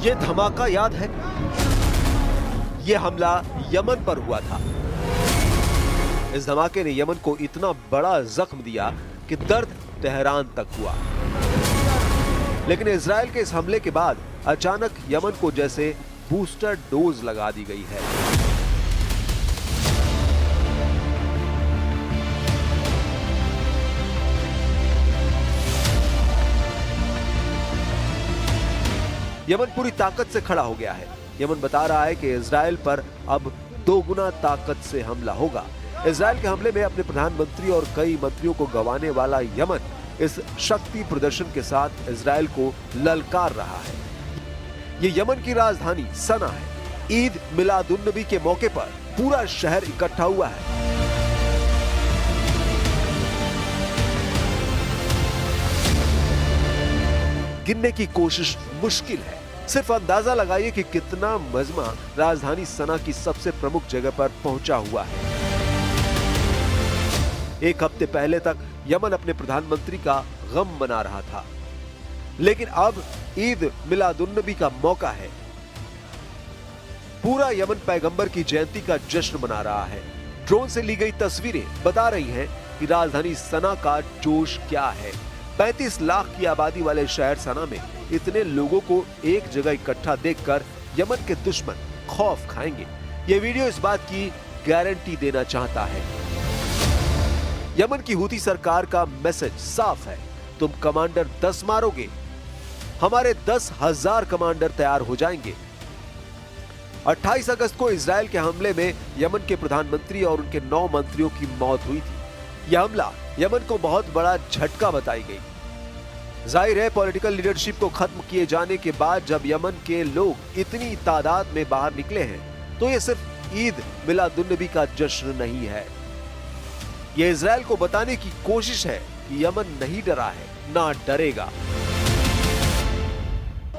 ये धमाका याद है? ये हमला यमन पर हुआ था। इस धमाके ने यमन को इतना बड़ा जख्म दिया कि दर्द तेहरान तक हुआ। लेकिन इजराइल के इस हमले के बाद अचानक यमन को जैसे बूस्टर डोज लगा दी गई है। यमन पूरी ताकत से खड़ा हो गया है। यमन बता रहा है कि इजराइल पर अब 2 गुना ताकत से हमला होगा। इजराइल के हमले में अपने प्रधानमंत्री और कई मंत्रियों को गंवाने वाला यमन इस शक्ति प्रदर्शन के साथ इजराइल को ललकार रहा है। ये यमन की राजधानी सना है। ईद मिलादुन्नबी के मौके पर पूरा शहर इकट्ठा हुआ है। गिनने की कोशिश मुश्किल है। सिर्फ अंदाजा लगाइए कि कितना मजमा राजधानी सना की सबसे प्रमुख जगह पर पहुंचा हुआ है। एक हफ्ते पहले तक यमन अपने प्रधानमंत्री का गम मना रहा था, लेकिन अब ईद मिलादुन्नबी का मौका है। पूरा यमन पैगंबर की जयंती का जश्न मना रहा है। ड्रोन से ली गई तस्वीरें बता रही हैं कि राजधानी सना का जोश क्या है। 35 लाख की आबादी वाले शहर सना में इतने लोगों को एक जगह इकट्ठा देखकर यमन के दुश्मन खौफ खाएंगे। ये वीडियो इस बात की गारंटी देना चाहता है। यमन की हूती सरकार का मैसेज साफ है, तुम कमांडर 10 मारोगे, हमारे 10,000 कमांडर तैयार हो जाएंगे। 28 अगस्त को इजराइल के हमले में यमन के प्रधानमंत्री और उनके 9 मंत्रियों की मौत हुई थी। यह हमला यमन को बहुत बड़ा झटका बताई गई। जाहिर है, पॉलिटिकल लीडरशिप को खत्म किए जाने के बाद जब यमन के लोग इतनी तादाद में बाहर निकले हैं, तो ये सिर्फ ईद मिलादुन्नबी का जश्न नहीं है। ये इजराइल को बताने की कोशिश है कि यमन नहीं डरा है, ना डरेगा।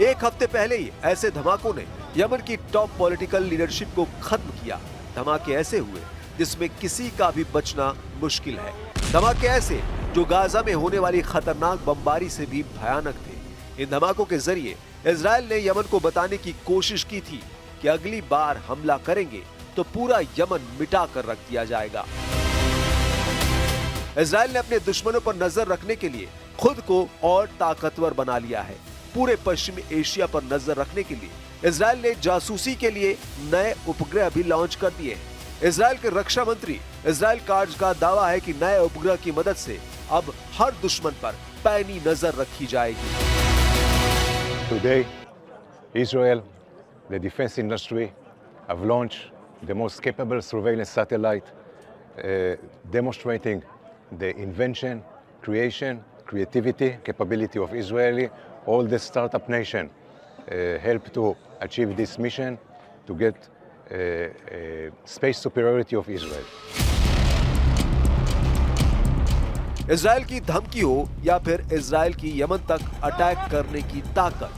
एक हफ्ते पहले ही ऐसे धमाकों ने यमन की टॉप पॉलिटिकल लीडरशिप को खत्म किया। धमाके ऐसे हुए जिसमें किसी का भी बचना मुश्किल है। धमाके ऐसे जो गाजा में होने वाली खतरनाक बमबारी से भी भयानक थे। इन धमाकों के जरिए इजराइल ने यमन को बताने की कोशिश की थी कि अगली बार हमला करेंगे तो पूरा यमन मिटा कर रख दिया जाएगा। इजराइल ने अपने दुश्मनों पर नजर रखने के लिए खुद को और ताकतवर बना लिया है। पूरे पश्चिमी एशिया पर नजर रखने के लिए इजराइल ने जासूसी के लिए नए उपग्रह भी लॉन्च कर दिए हैं। इजराइल के रक्षा मंत्री इजराइल कार्ज का दावा है कि नए उपग्रह की मदद से अब हर दुश्मन पर पैनी नजर रखी जाएगी। Today, Israel, the defense industry, have launched the most capable surveillance satellite, demonstrating the invention, creation, creativity, capability of Israeli. All the startup nation help to achieve this mission to get space superiority of Israel. Israel की धमकी हो या फिर Israel की Yemen तक attack करने की ताकत,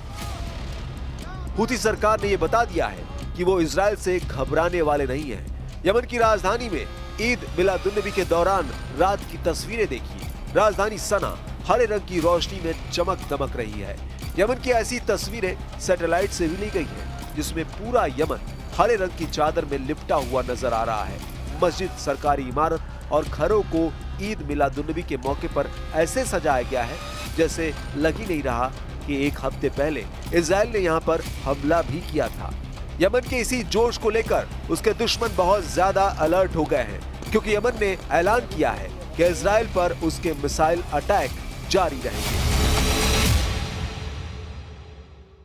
हूती सरकार ने यह बता दिया है कि वो इजराइल से घबराने वाले नहीं हैं। यमन की राजधानी में ईद मिलादुन्नबी के दौरान रात की तस्वीरें देखिए। राजधानी सना हरे रंग की रोशनी में चमक दमक रही है। यमन की ऐसी तस्वीरें सैटेलाइट से भी ली गई हैं, जिसमें पूरा यमन हरे रंग की चादर में लिपटा हुआ नजर आ रहा है। मस्जिद, सरकारी इमारत और घरों को ईद मिलादुन्नबी के मौके पर ऐसे सजाया गया है जैसे लग ही नहीं रहा कि एक हफ्ते पहले इजराइल ने यहाँ पर हमला भी किया था। यमन के इसी जोश को लेकर उसके दुश्मन बहुत ज्यादा अलर्ट हो गए हैं, क्योंकि यमन ने ऐलान किया है कि इजराइल पर उसके मिसाइल अटैक जारी रहेंगे।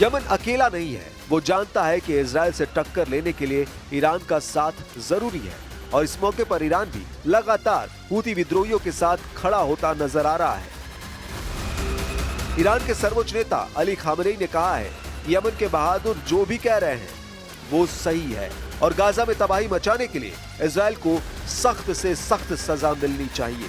यमन अकेला नहीं है, वो जानता है कि इजराइल से टक्कर लेने के लिए ईरान का साथ जरूरी है और इस मौके पर ईरान भी लगातार हूती विद्रोहियों के साथ खड़ा होता नजर आ रहा है। ईरान के सर्वोच्च नेता अली खामनेई ने कहा है कि यमन के बहादुर जो भी कह रहे हैं वो सही है और गाजा में तबाही मचाने के लिए इजराइल को सख्त से सख्त सजा मिलनी चाहिए।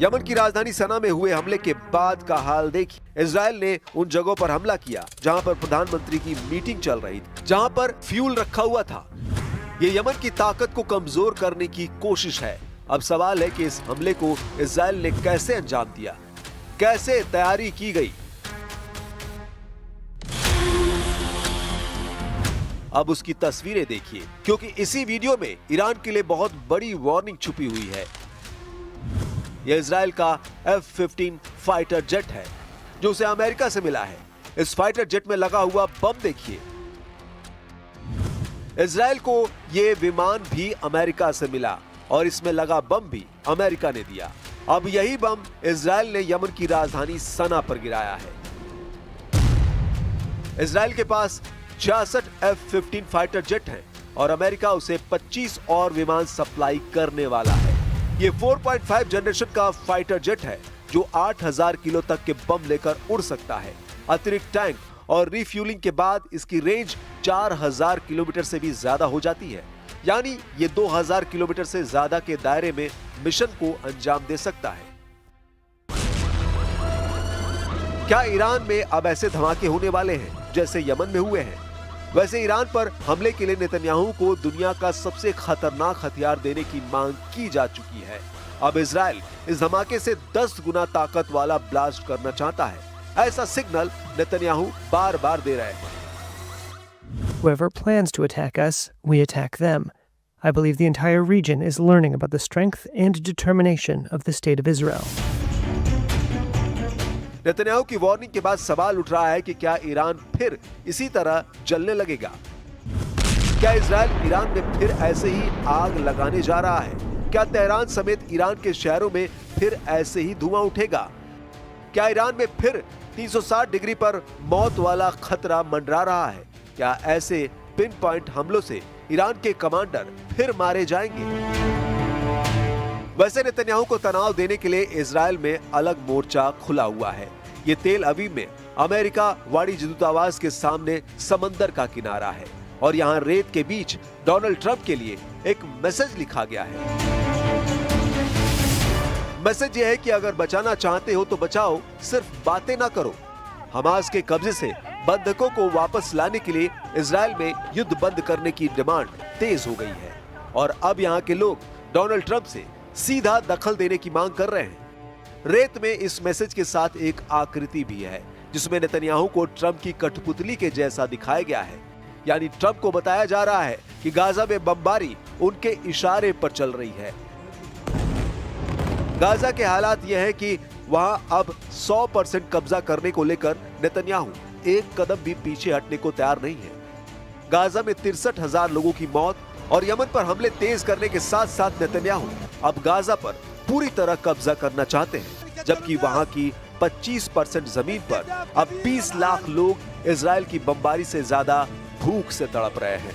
यमन की राजधानी सना में हुए हमले के बाद का हाल देखिए। इजराइल ने उन जगहों पर हमला किया जहां पर प्रधानमंत्री की मीटिंग चल रही थी, जहां पर फ्यूल रखा हुआ था। ये यमन की ताकत को कमजोर करने की कोशिश है। अब सवाल है कि इस हमले को इजराइल ने कैसे अंजाम दिया, कैसे तैयारी की गई। अब उसकी तस्वीरें देखिए, क्योंकि इसी वीडियो में ईरान के लिए बहुत बड़ी वार्निंग छुपी हुई है। यह इजराइल का F-15 फाइटर जेट है जो उसे अमेरिका से मिला है। इस फाइटर जेट में लगा हुआ बम देखिए। इजराइल को यह विमान भी अमेरिका से मिला और इसमें लगा बम भी अमेरिका ने दिया। अब यही बम इजराइल ने यमन की राजधानी सना पर गिराया है। इजराइल के पास 66 F-15 फाइटर जेट हैं और अमेरिका उसे 25 और विमान सप्लाई करने वाला है। ये 4.5 जनरेशन का फाइटर जेट है जो 8000 किलो तक के बम लेकर उड़ सकता है। अतिरिक्त टैंक और रिफ्यूलिंग के बाद इसकी रेंज 4000 किलोमीटर से भी ज्यादा हो जाती है, यानी ये 2000 किलोमीटर से ज्यादा के दायरे में मिशन को अंजाम दे सकता है। क्या ईरान में अब ऐसे धमाके होने वाले हैं जैसे यमन में हुए हैं? वैसे ईरान पर हमले के लिए नेतन्याहू को दुनिया का सबसे खतरनाक हथियार देने की मांग की जा चुकी है। अब इजराइल इस धमाके से 10 गुना ताकत वाला ब्लास्ट करना चाहता है। ऐसा सिग्नल नेतन्याहू बार-बार दे रहे हैं। Whoever plans to attack us, we attack them. I believe the entire region is learning about the strength and determination of the state of Israel. Netanyahu की वार्निंग के बाद सवाल उठ रहा है कि क्या ईरान फिर इसी तरह जलने लगेगा? क्या इजराइल ईरान में फिर ऐसे ही आग लगाने जा रहा है? क्या तेहरान समेत ईरान के शहरों में फिर ऐसे ही धुआं उठेगा? क्या ईरान में फिर 360 डिग्री पर मौत वाला खतरा मंडरा रहा है? क्या ऐसे पिन पॉइंट हमलों से ईरान के कमांडर फिर मारे जाएंगे? वैसे नेतन्याहू को तनाव देने के लिए इजराइल में अलग मोर्चा खुला हुआ है। ये तेल अवीव में अमेरिका वाणिज्य दूतावास के सामने समंदर का किनारा है और यहाँ रेत के बीच डोनाल्ड ट्रंप के लिए एक मैसेज लिखा गया है। मैसेज ये है कि अगर बचाना चाहते हो तो बचाओ, सिर्फ बातें ना करो। हमास के कब्जे से बंधकों को वापस लाने के लिए इजराइल में युद्ध बंद करने की डिमांड तेज हो गई है और अब यहाँ के लोग डोनाल्ड ट्रंप से सीधा दखल देने की मांग कर रहे हैं। रेत में इस मैसेज के साथ एक आकृति भी है जिसमें नेतन्याहू को ट्रंप की कठपुतली के जैसा दिखाया गया है, यानी ट्रंप को बताया जा रहा है कि गाजा में बमबारी उनके इशारे पर चल रही है। गाजा के हालात यह है कि वहां अब 100% कब्जा करने को लेकर नेतन्याहू एक कदम भी पीछे हटने को तैयार नहीं है। गाजा में 63,000 लोगों की मौत और यमन पर हमले तेज करने के साथ साथ नेतन्याहू अब गाजा पर पूरी तरह कब्जा करना चाहते हैं, जबकि वहां की 25% जमीन पर अब 20 लाख लोग इजराइल की बमबारी से ज्यादा भूख से तड़प रहे हैं।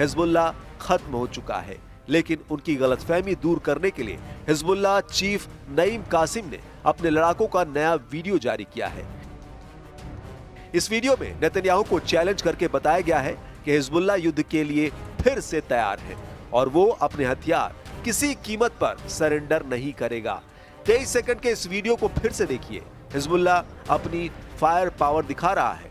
हिजबुल्लाह खत्म हो चुका है, लेकिन उनकी गलतफहमी दूर करने के लिए हिजबुल्लाह चीफ नईम कासिम ने अपने लड़ाकों का नया वीडियो जारी किया है। इस वीडियो में नेतन्याहू को चैलेंज करके बताया गया है कि हिजबुल्लाह युद्ध के लिए फिर से तैयार है और वो अपने हथियार किसी कीमत पर सरेंडर नहीं करेगा। 23 सेकंड के इस वीडियो को फिर से देखिए। हिजबुल्लाह अपनी फायर पावर दिखा रहा है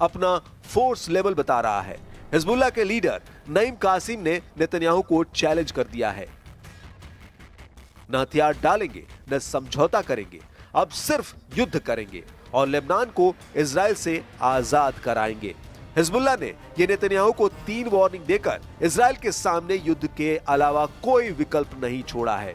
अपना फोर्स लेवल बता रहा है। हिजबुल्लाह के लीडर नईम कासिम ने नेतन्याहू को चैलेंज कर दिया है, न हथियार डालेंगे न समझौता करेंगे, अब सिर्फ युद्ध करेंगे और लेबनान को इजराइल से आजाद कराएंगे। हिजबुल्लाह ने ये नेतन्याहू को 3 वार्निंग देकर इजराइल के सामने युद्ध के अलावा कोई विकल्प नहीं छोड़ा है।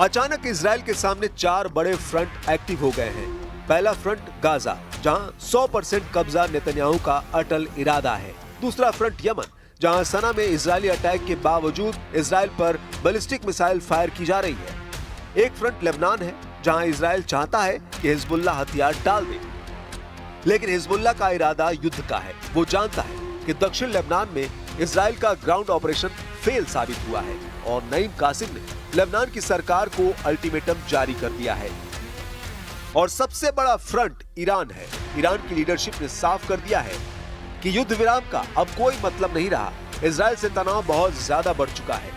अचानक इजराइल के सामने 4 बड़े फ्रंट एक्टिव हो गए हैं। पहला फ्रंट गाजा, जहां 100% कब्जा नेतन्याहू का अटल इरादा है। दूसरा फ्रंट यमन, जहां सना में इजरायली अटैक के बावजूद इजराइल पर बैलिस्टिक मिसाइल फायर की जा रही है। एक फ्रंट लेबनान है, जहां इजराइल चाहता है कि हिजबुल्लाह हथियार डाल दे, लेकिन हिजबुल्लाह का इरादा युद्ध का है। वो जानता है कि दक्षिण लेबनान में इजराइल का ग्राउंड ऑपरेशन फेल साबित हुआ है और नईम कासिम ने लेबनान की सरकार को अल्टीमेटम जारी कर दिया है। और सबसे बड़ा फ्रंट ईरान है। ईरान की लीडरशिप ने साफ कर दिया है कि युद्ध विराम का अब कोई मतलब नहीं रहा। इजराइल से तनाव बहुत ज्यादा बढ़ चुका है।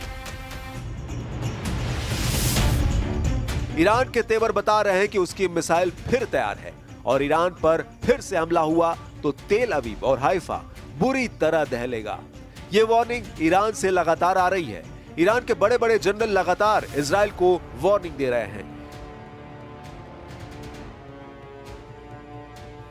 ईरान के तेवर बता रहे हैं कि उसकी मिसाइल फिर तैयार है और ईरान पर फिर से हमला हुआ तो तेल अवीव और हाइफा बुरी तरह दहलेगा। ये वार्निंग ईरान से लगातार आ रही है। ईरान के बड़े बड़े जनरल लगातार इजराइल को वार्निंग दे रहे हैं।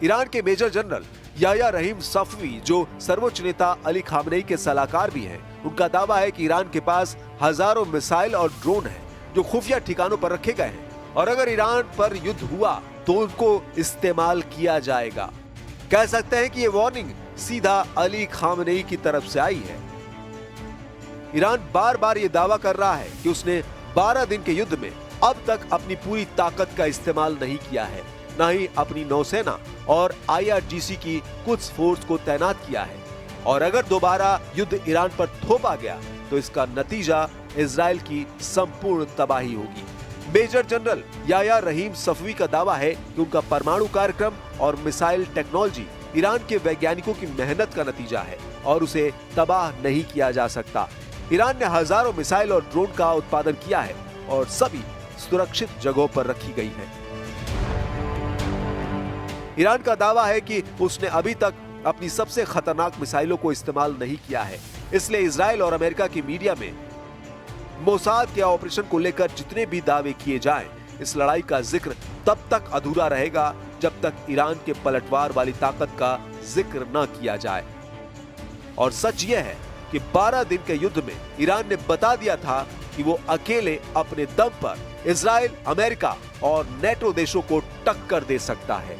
ईरान के मेजर जनरल याह्या रहीम सफवी, जो सर्वोच्च नेता अली खामनेई के सलाहकार भी हैं, उनका दावा है कि ईरान के पास हजारों मिसाइल और ड्रोन हैं जो खुफिया ठिकानों पर रखे गए हैं और अगर ईरान पर युद्ध हुआ तो उनको इस्तेमाल किया जाएगा। कह सकते हैं कि ये वार्निंग सीधा अली खामनेई की तरफ से आई है। ईरान बार बार ये दावा कर रहा है कि उसने 12 दिन के युद्ध में अब तक अपनी पूरी ताकत का इस्तेमाल नहीं किया है, न ही अपनी नौसेना और IRGC की कुछ फोर्स को तैनात किया है। और अगर दोबारा युद्ध ईरान पर थोपा गया तो इसका नतीजा इजराइल की संपूर्ण तबाही होगी। मेजर जनरल याह्या रहीम सफवी का दावा है कि उनका परमाणु कार्यक्रम और मिसाइल टेक्नोलॉजी ईरान के वैज्ञानिकों की मेहनत का नतीजा है और उसे तबाह नहीं किया जा सकता। ईरान ने हजारों मिसाइल और ड्रोन का उत्पादन किया है और सभी सुरक्षित जगहों पर रखी गई हैं। ईरान का दावा है कि उसने अभी तक अपनी सबसे खतरनाक मिसाइलों को इस्तेमाल नहीं किया है, इसलिए इजराइल और अमेरिका की मीडिया में मोसाद के ऑपरेशन को लेकर जितने भी दावे किए जाएं, इस लड़ाई का जिक्र तब तक अधूरा रहेगा जब तक ईरान के पलटवार वाली ताकत का जिक्र न किया जाए। और सच यह है कि 12 दिन के युद्ध में ईरान ने बता दिया था कि वो अकेले अपने दम पर इजराइल, अमेरिका और नेटो देशों को टक्कर दे सकता है।